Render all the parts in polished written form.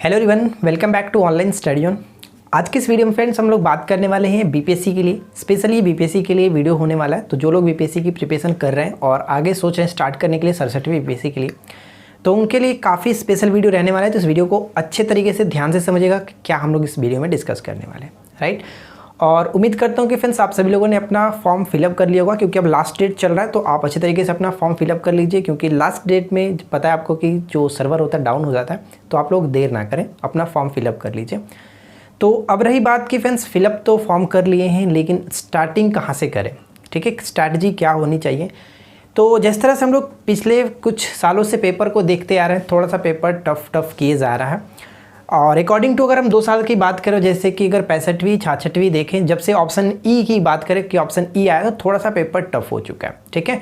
Hello everyone, welcome back to online study on. आज की इस वीडियो में फ्रेंड्स हम लोग बात करने वाले हैं बीपीएससी के लिए, स्पेशली बीपीएससी के लिए वीडियो होने वाला है। तो जो लोग बीपीएससी की प्रिपरेशन कर रहे हैं और आगे सोच रहे हैं स्टार्ट करने के लिए सरसठी बीपीएससी के लिए, तो उनके लिए काफ़ी स्पेशल वीडियो रहने वाला है। तो इस वीडियो को अच्छे तरीके से ध्यान से समझिएगा कि क्या हम लोग इस वीडियो में डिस्कस करने वाले हैं, राइट। और उम्मीद करता हूँ कि फ्रेंड्स आप सभी लोगों ने अपना फॉर्म फिलअप कर लिया होगा, क्योंकि अब लास्ट डेट चल रहा है। तो आप अच्छे तरीके से अपना फॉर्म फिलअप कर लीजिए, क्योंकि लास्ट डेट में पता है आपको कि जो सर्वर होता है डाउन हो जाता है। तो आप लोग देर ना करें, अपना फॉर्म फिलअप कर लीजिए। तो अब रही बात कि फ्रेंड्स फिलअप तो फॉर्म कर लिए हैं, लेकिन स्टार्टिंग कहाँ से करें, ठीक है, स्ट्रैटेजी क्या होनी चाहिए। तो जिस तरह से हम लोग पिछले कुछ सालों से पेपर को देखते आ रहे हैं, थोड़ा सा पेपर टफ किए जा रहा है। और अकॉर्डिंग टू अगर हम 2 साल की बात करें, जैसे कि अगर 65वीं 66वीं देखें, जब से ऑप्शन ई की बात करें कि ऑप्शन ई आया, तो थोड़ा सा पेपर टफ हो चुका है, ठीक है।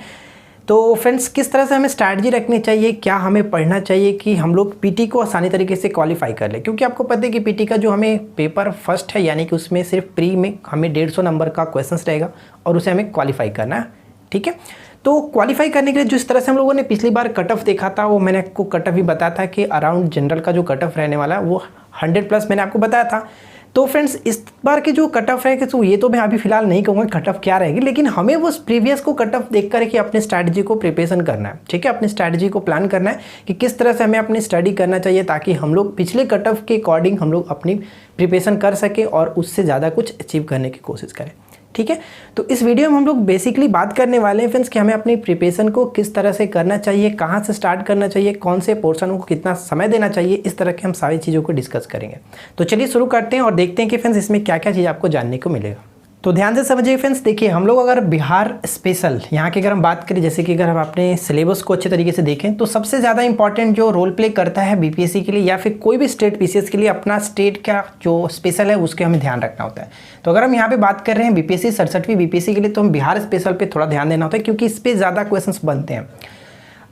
तो फ्रेंड्स किस तरह से हमें स्ट्रैटेजी रखनी चाहिए, क्या हमें पढ़ना चाहिए कि हम लोग पीटी को आसानी तरीके से क्वालिफाई कर लें, क्योंकि आपको पता है कि पीटी का जो हमें पेपर फर्स्ट है, यानी कि उसमें सिर्फ प्री में हमें 150 नंबर का क्वेश्चंस रहेगा और उसे हमें क्वालिफाई करना है, ठीक है। तो क्वालिफाई करने के लिए जिस तरह से हम लोगों ने पिछली बार कट ऑफ देखा था, वो मैंने आपको कट ऑफ भी बताया था कि अराउंड जनरल का जो कट ऑफ रहने वाला है वो 100+ मैंने आपको बताया था। तो फ्रेंड्स इस बार की जो कट ऑफ है कि तो ये तो मैं अभी फिलहाल नहीं कहूँगा कट ऑफ क्या रहेगी, लेकिन हमें वो प्रीवियस को कट ऑफ देख कर कि अपने स्ट्रैटेजी को प्रिपरेशन करना है, ठीक है। अपनी स्ट्रैटेजी को प्लान करना है कि किस तरह से हमें अपनी स्टडी करना चाहिए, ताकि हम लोग पिछले कट ऑफ के अकॉर्डिंग हम लोग अपनी प्रिपरेशन कर सकें और उससे ज़्यादा कुछ अचीव करने की कोशिश करें, ठीक है। तो इस वीडियो में हम लोग बेसिकली बात करने वाले हैं फ्रेंड्स कि हमें अपनी प्रिपरेशन को किस तरह से करना चाहिए, कहाँ से स्टार्ट करना चाहिए, कौन से पोर्शन को कितना समय देना चाहिए, इस तरह के हम सारी चीज़ों को डिस्कस करेंगे। तो चलिए शुरू करते हैं और देखते हैं कि फ्रेंड्स इसमें क्या क्या चीज़ आपको जानने को मिलेगा। तो ध्यान से समझिए फ्रेंड्स, देखिए हम लोग अगर बिहार स्पेशल यहाँ की अगर हम बात करें, जैसे कि अगर हम अपने सिलेबस को अच्छे तरीके से देखें, तो सबसे ज़्यादा इंपॉर्टेंट जो रोल प्ले करता है बीपीएससी के लिए या फिर कोई भी स्टेट पीसीएस के लिए, अपना स्टेट का जो स्पेशल है उसके हमें ध्यान रखना होता है। तो अगर हम यहाँ पे बात कर रहे हैं बीपीएससी 67वीं बीपीएससी के लिए, तो हम बिहार स्पेशल पे थोड़ा ध्यान देना होता है, क्योंकि इस पर ज़्यादा क्वेश्चंस बनते हैं।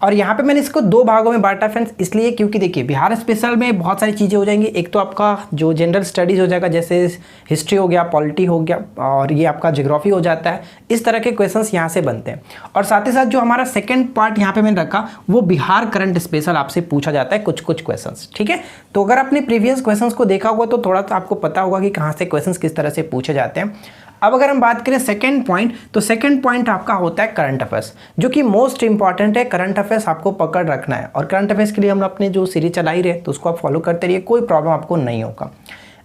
और यहाँ पे मैंने इसको 2 भागों में बांटा फ्रेंड्स, इसलिए क्योंकि देखिए बिहार स्पेशल में बहुत सारी चीज़ें हो जाएंगी। एक तो आपका जो जनरल स्टडीज़ हो जाएगा, जैसे हिस्ट्री हो गया, पॉलिटी हो गया, और ये आपका ज्योग्राफी हो जाता है। इस तरह के क्वेश्चंस यहाँ से बनते हैं। और साथ ही साथ जो हमारा सेकंड पार्ट यहाँ पे मैंने रखा, वो बिहार करंट स्पेशल आपसे पूछा जाता है कुछ क्वेश्चंस, ठीक है। तो अगर आपने प्रीवियस क्वेश्चंस को देखा होगा तो थोड़ा सा आपको पता होगा कि कहाँ से क्वेश्चंस किस तरह से पूछे जाते हैं। अब अगर हम बात करें सेकंड पॉइंट, तो सेकंड पॉइंट आपका होता है करंट अफेयर्स, जो कि मोस्ट इंपॉर्टेंट है। करंट अफेयर्स आपको पकड़ रखना है, और करंट अफेयर्स के लिए हम अपने जो सीरीज चलाई रहे, तो उसको आप फॉलो करते रहिए, कोई प्रॉब्लम आपको नहीं होगा,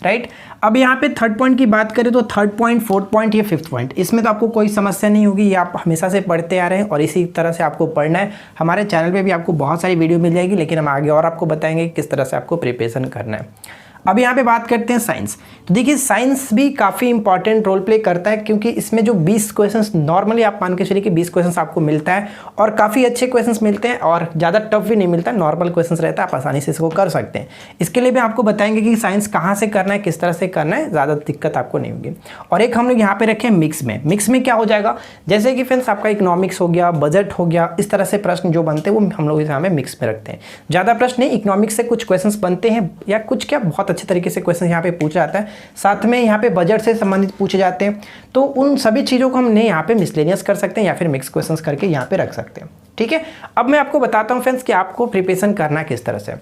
राइट। अब यहाँ पे थर्ड पॉइंट की बात करें, तो थर्ड पॉइंट, फोर्थ पॉइंट, ये फिफ्थ पॉइंट, इसमें तो आपको कोई समस्या नहीं होगी। ये आप हमेशा से पढ़ते आ रहे हैं और इसी तरह से आपको पढ़ना है। हमारे चैनल पे भी आपको बहुत सारी वीडियो मिल जाएगी, लेकिन हम आगे और आपको बताएंगे किस तरह से आपको प्रिपरेशन करना है। अब यहाँ पे बात करते हैं साइंस। तो देखिए साइंस भी काफ़ी इंपॉर्टेंट रोल प्ले करता है, क्योंकि इसमें जो 20 क्वेश्चंस नॉर्मली आप मान के चलिए कि 20 क्वेश्चंस आपको मिलता है, और काफ़ी अच्छे क्वेश्चंस मिलते हैं, और ज़्यादा टफ भी नहीं मिलता, नॉर्मल क्वेश्चंस रहता है, आप आसानी से इसको कर सकते हैं। इसके लिए भी आपको बताएंगे कि साइंस कहाँ से करना है, किस तरह से करना है, ज़्यादा दिक्कत आपको नहीं होगी। और एक हम लोग यहाँ पे रखें मिक्स में। मिक्स में क्या हो जाएगा, जैसे कि फ्रेंड्स आपका इकोनॉमिक्स हो गया, बजट हो गया, इस तरह से प्रश्न जो बनते हैं वो हम लोग यहाँ पे मिक्स में रखते हैं। ज़्यादा प्रश्न नहीं, इकोनॉमिक्स से कुछ क्वेश्चन बनते हैं, या कुछ क्या बहुत अच्छे तरीके से क्वेश्चन यहाँ पे पूछा जाता है। साथ में यहाँ पे बजट से संबंधित पूछे जाते हैं। तो उन सभी चीज़ों को हमने यहाँ पे मिसलेनियस कर सकते हैं, या फिर मिक्स क्वेश्चंस करके यहाँ पे रख सकते हैं, ठीक है। अब मैं आपको बताता हूँ फ्रेंड्स कि आपको प्रिपरेशन करना किस तरह से।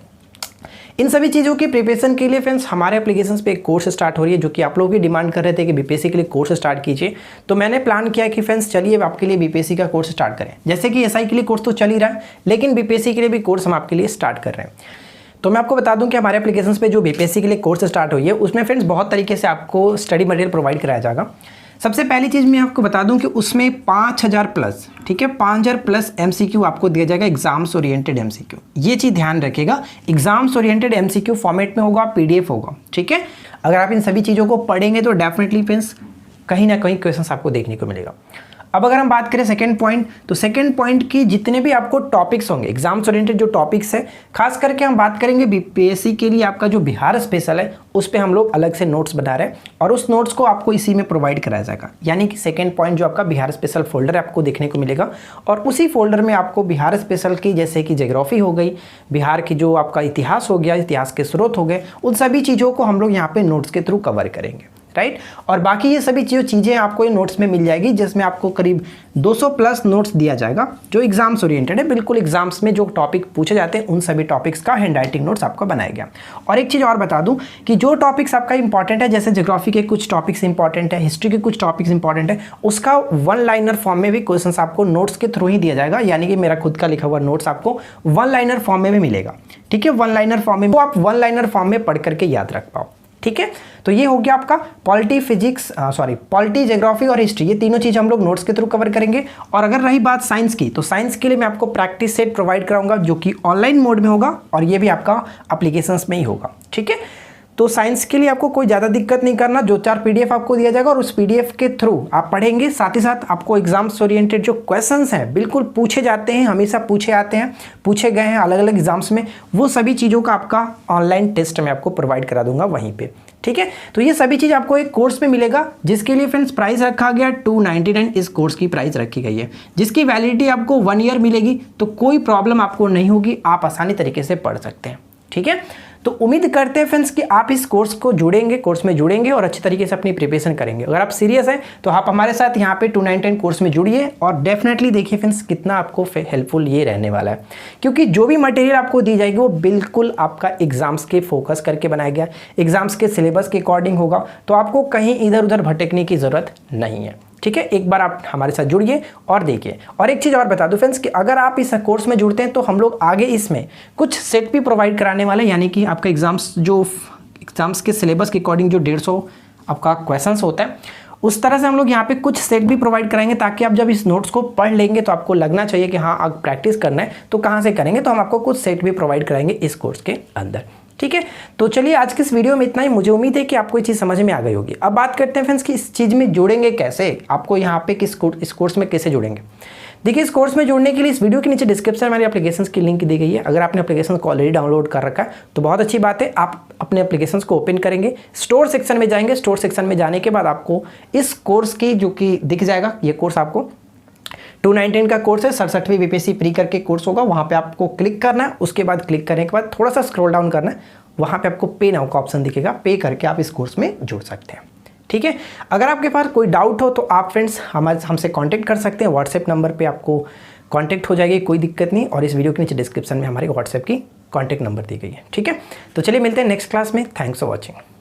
इन सभी चीज़ों की प्रिपरेशन के लिए फ्रेंड्स हमारे एप्लीकेशंस पे एक कोर्स स्टार्ट हो रही है, जो कि आप लोग भी डिमांड कर रहे थे कि बीपीएससी के लिए कोर्स स्टार्ट कीजिए। तो मैंने प्लान किया कि फ्रेंड्स चलिए आपके लिए बीपीएससी का कोर्स स्टार्ट करें। जैसे कि एसआई के लिए कोर्स तो चल ही रहा है, लेकिन बीपीएससी के लिए भी कोर्स हम आपके लिए स्टार्ट कर रहे हैं। तो मैं आपको बता दूं कि हमारे एप्लीकेशंस पे जो बीपीएससी के लिए कोर्स स्टार्ट हुई है, उसमें फ्रेंड्स बहुत तरीके से आपको स्टडी मटेरियल प्रोवाइड कराया जाएगा। सबसे पहली चीज़ मैं आपको बता दूं कि उसमें 5000+, ठीक है, 5000+ MCQ आपको दिया जाएगा, एग्जाम्स ओरिएंटेड MCQ। ये चीज़ ध्यान रखिएगा, एग्जाम्स ओरिएंटेड MCQ फॉर्मेट में होगा, PDF होगा, ठीक है। अगर आप इन सभी चीज़ों को पढ़ेंगे तो डेफिनेटली फ्रेंड्स कहीं ना कहीं क्वेश्चंस आपको देखने को मिलेगा। अब अगर हम बात करें सेकंड पॉइंट, तो सेकंड पॉइंट की जितने भी आपको टॉपिक्स होंगे, एग्जाम्स ओरिएंटेड जो टॉपिक्स है, खास करके हम बात करेंगे बीपीएससी के लिए आपका जो बिहार स्पेशल है, उस पे हम लोग अलग से नोट्स बना रहे हैं, और उस नोट्स को आपको इसी में प्रोवाइड कराया जाएगा। यानी कि सेकंड पॉइंट जो आपका बिहार स्पेशल फोल्डर आपको देखने को मिलेगा, और उसी फोल्डर में आपको बिहार स्पेशल की, जैसे कि ज्योग्राफी हो गई, बिहार की जो आपका इतिहास हो गया, इतिहास के स्रोत हो गए, उन सभी चीज़ों को हम लोग यहाँ पे नोट्स के थ्रू कवर करेंगे, राइट। और बाकी ये सभी चीज़ें आपको ये नोट्स में मिल जाएगी, जिसमें आपको करीब 200 प्लस नोट्स दिया जाएगा जो एग्जाम्स ओरिएंटेड है। बिल्कुल एग्जाम्स में जो टॉपिक पूछे जाते हैं उन सभी टॉपिक्स का हैंड राइटिंग नोट्स आपको बनाया गया। और एक चीज़ और बता दूं कि जो टॉपिक्स आपका इंपॉर्टेंट है, जैसे ज्योग्राफी के कुछ टॉपिक्स इंपॉर्टेंट है, हिस्ट्री के कुछ टॉपिक्स इंपॉर्टेंट है, उसका वन लाइनर फॉर्म में भी क्वेश्चन आपको नोट्स के थ्रू ही दिया जाएगा। यानी कि मेरा खुद का लिखा हुआ नोट्स आपको वन लाइनर फॉर्म में भी मिलेगा। ठीक है, वन लाइनर फॉर्म में, वो आप वन लाइनर फॉर्म में पढ़ करके याद रख पाओ। ठीक है, तो ये हो गया आपका पॉलिटी, पॉलिटी, ज्योग्राफी और हिस्ट्री, ये तीनों चीज हम लोग नोट्स के थ्रू कवर करेंगे। और अगर रही बात साइंस की, तो साइंस के लिए मैं आपको प्रैक्टिस सेट प्रोवाइड कराऊंगा जो कि ऑनलाइन मोड में होगा और ये भी आपका एप्लीकेशंस में ही होगा। ठीक है, तो साइंस के लिए आपको कोई ज़्यादा दिक्कत नहीं करना, जो 4 PDF आपको दिया जाएगा और उस PDF के थ्रू आप पढ़ेंगे। साथ ही साथ आपको एग्जाम्स ओरिएंटेड जो क्वेश्चंस हैं, बिल्कुल पूछे जाते हैं, हमेशा पूछे आते हैं, पूछे गए हैं अलग अलग एग्जाम्स में, वो सभी चीज़ों का आपका ऑनलाइन टेस्ट में आपको प्रोवाइड करा दूंगा वहीं पे। ठीक है, तो ये सभी चीज़ आपको एक कोर्स में मिलेगा, जिसके लिए फ्रेंड्स प्राइस रखा गया 299 इस कोर्स की प्राइस रखी गई है, जिसकी वैलिडिटी आपको 1 ईयर मिलेगी। तो कोई प्रॉब्लम आपको नहीं होगी, आप आसानी तरीके से पढ़ सकते हैं। ठीक है, तो उम्मीद करते हैं फ्रेंड्स कि आप इस कोर्स में जुड़ेंगे और अच्छी तरीके से अपनी प्रिपरेशन करेंगे। अगर आप सीरियस हैं तो आप हमारे साथ यहाँ पे 299 कोर्स में जुड़िए और डेफिनेटली देखिए फ्रेंड्स कितना आपको हेल्पफुल ये रहने वाला है, क्योंकि जो भी मटेरियल आपको दी जाएगी वो बिल्कुल आपका एग्जाम्स के फोकस करके बनाया गया, एग्जाम्स के सिलेबस के अकॉर्डिंग होगा। तो आपको कहीं इधर उधर भटकने की ज़रूरत नहीं है। ठीक है, एक बार आप हमारे साथ जुड़िए और देखिए। और एक चीज़ और बता दूं फ्रेंड्स कि अगर आप इस कोर्स में जुड़ते हैं तो हम लोग आगे इसमें कुछ सेट भी प्रोवाइड कराने वाले हैं। यानी कि आपका एग्जाम्स के सिलेबस के अकॉर्डिंग जो 150 आपका क्वेश्चंस होता है, उस तरह से हम लोग यहाँ पे कुछ सेट भी प्रोवाइड कराएंगे, ताकि आप जब इस नोट्स को पढ़ लेंगे तो आपको लगना चाहिए कि हाँ अब प्रैक्टिस करना है तो कहाँ से करेंगे। तो हम आपको कुछ सेट भी प्रोवाइड कराएंगे इस कोर्स के अंदर। ठीक है, तो चलिए आज के इस वीडियो में इतना ही। मुझे उम्मीद है कि आपको ये चीज़ समझ में आ गई होगी। अब बात करते हैं फ्रेंड्स कि इस चीज़ में जुड़ेंगे कैसे, आपको यहाँ पे इस कोर्स में कैसे जुड़ेंगे। देखिए, इस कोर्स में जुड़ने के लिए इस वीडियो के नीचे डिस्क्रिप्शन में हमारी एप्लीकेशन की लिंक दी गई है। अगर आपने एप्लीकेशन को ऑलरेडी डाउनलोड कर रखा है तो बहुत अच्छी बात है, आप अपने एप्लीकेशन को ओपन करेंगे, स्टोर सेक्शन में जाएंगे। स्टोर सेक्शन में जाने के बाद आपको इस कोर्स की जो कि दिख जाएगा, ये कोर्स आपको 299 का कोर्स है, 67वीं बीपीएससी प्री करके कोर्स होगा। वहाँ पे आपको क्लिक करना है, उसके बाद क्लिक करने के बाद थोड़ा सा स्क्रॉल डाउन करना है, वहाँ पे आपको पे नाउ का ऑप्शन दिखेगा, पे करके आप इस कोर्स में जुड़ सकते हैं। ठीक है, अगर आपके पास कोई डाउट हो तो आप फ्रेंड्स हमसे कांटेक्ट कर सकते हैं। व्हाट्सएप नंबर पे आपको कांटेक्ट हो जाएगी, कोई दिक्कत नहीं। और इस वीडियो के नीचे डिस्क्रिप्शन में हमारे व्हाट्सएप की कांटेक्ट नंबर दी गई है। ठीक है, तो चलिए मिलते हैं नेक्स्ट क्लास में। Thanks for watching.